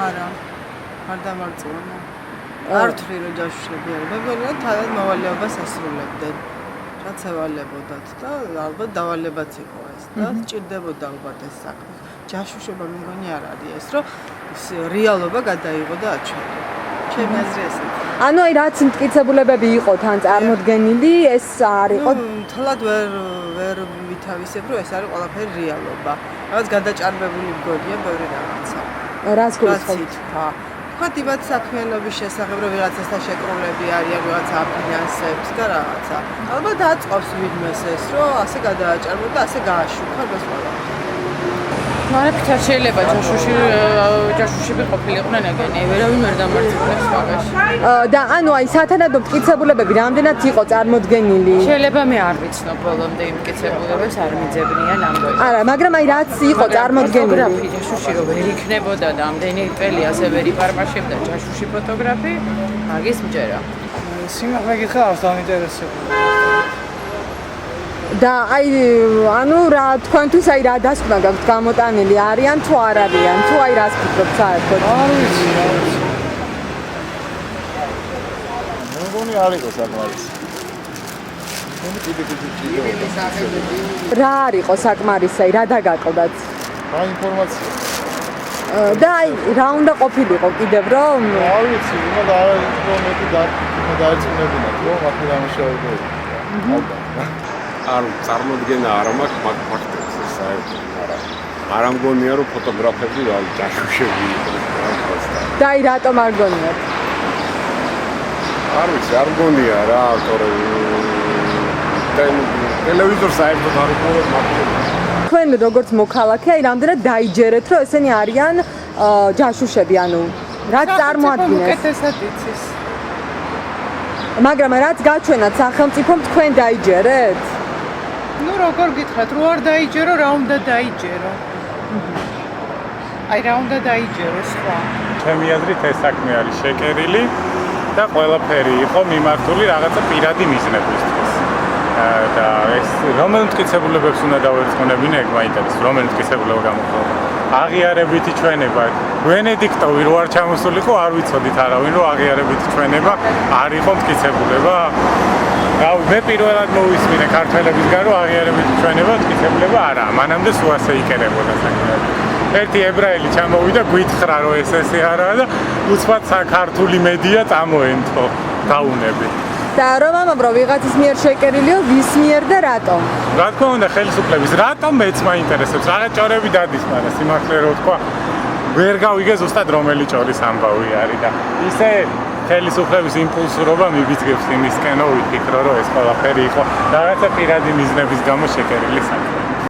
არა. არ დამარწმუნა. არ ვთვლი რომ ჯაშუშები არიან. მეგონია თავად მოვალეობას ასრულებდნენ. რაც ევალებოდათ და ალბათ დავალებაც იყო ეს და სჭირდებოდა ალბათ ეს საქმე. ჯაშუშობა მეგონი არ არის ეს რომ რეალობა გადაიღო და აჩვენო. ჩემი აზრი ესეა. ანუ აი რაც მტკიცებულებები იყო თან წარმოდგენილი, ეს არ იყო თლად ვერ ვითავისებ რომ ეს არის ყველაფერი რეალობა. რაღაც გადაჭარბებული მგონია ბევრი რაღაცა. რას გულისხმობთ? თქვათ საქმიანობის შესახებ რომ ვიღაცასთან შეკრულები არიან, ვიღაცა აფინანსებს და რაღაცა. ალბათ აწყობს ვინმეს ეს რომ ასე გადააჭარბო და ასე გააშუქა ეს ყველაფერი. მარაფიქარ შეიძლება ჯაშუშები ყოფილიყვნენ ეგენი, ვერავინ ვერ დამარცხებს მაგაში. და ანუ აი სათანადო მტკიცებულებები რამდენად იყო წარმოდგენილი? შეიძლება მე არ ვიცნობ ბოლომდე იმ მტკიცებულებებს არ მიძებნიან ამბობენ. არა, მაგრამ აი რაც იყო წარმოდგენილი. ფოტოგრაფი ჯაშუში რომ ვერ იქნებოდა და ამდენი წელი ასე ვერ იპარმაშებდა ჯაშუში ფოტოგრაფი, მაგის მჯერა. სიმაღლე გიხარ არ დაინტერესებული. და აი ანუ რა თქვენთვის აი რა დასკვნა გაქვთ გამოტანილი არიან თუ არ არიან თუ აი რას ფიქრობთ საერთოდ? არ ვიცი. მეგონი არ იყო საკმარისი. რა არ იყო საკმარისი, აი რა დაგაკლდათ? რა ინფორმაცია? და აი რა უნდა ყოფილიყო კიდევ რომ? არ ვიცი, უნდა მეტი დაერწმუნებინათ, რომ მათი დამუშავებები. არ წარმოდგენა არ მაქვს მაგ ფაქტებს ეს საერთოდ არ ამგონია რომ ფოტოგრაფები რა ჯაშუშები იყვნენ. და აი რატომ არ გონიათ? არ ვიცი, არ მგონია რა, თორე ტელევიზორს საერთოდ არ უყურებ მაგას. თქვენ როგორც მოქალაქე აი რამდენად დაიჯერეთ რომ ესენი არიან ჯაშუშები, ანუ რაც წარმოადგენს? უკეთესად იცის. მაგრამ რაც გაჩვენათ სახელმწიფომ თქვენ დაიჯერეთ? ნუ როგორ გითხრათ, რო არ დაიჯერო, რა უნდა დაიჯერო? აი რა უნდა დაიჯერო სხვა? ჩემი აზრით ეს საქმე არის შეკერილი და ყველაფერი იყო მიმართული რაღაცა პირადი მიზნებისთვის. და ეს რომელ მტკიცებულებებს უნდა დავერწყმუნებინე, ეგ მაინტერესებს, რომელ მტკიცებულება გამოხდება. აღიარებითი ჩვენება. ვენედიქტოვი რო არ ჩამოსულიყო, არ ვიცოდით არავინ რომ აღიარებითი ჩვენება არ იყო მტკიცებულება. რავი, მე პირველად მოვისმინე ქართველებისგან რომ აღიარებითი ჩვენება მტკიცებულება არაა. მანამდე სულ ასე იკერებოდა საქმე. ერთი ებრაელი ჩამოვიდა, გვითხრა რომ ეს არაა და უცბად საქართველოს მედია წამოენთო დაუნები. და რომ ამბობ რომ ვიღაცის მიერ შეკერილიო, ვის მიერ და რატომ? რა თქმა უნდა ხელისუფლების, რატომ მეც მაინტერესებს, რაღაც ჭორები დადის, მაგრამ სიმართლე რო თქვა, ვერ გავიგე ზუსტად რომელი ჭორის ამბავი არის და ისე ხელისუფლების იმპულსურობა მიბიძგებს იმისკენ, რომ ვიფიქრო, რომ ეს ყველაფერი იყო რაღაცა პირადი მიზნების გამო შეკერილი საქმე.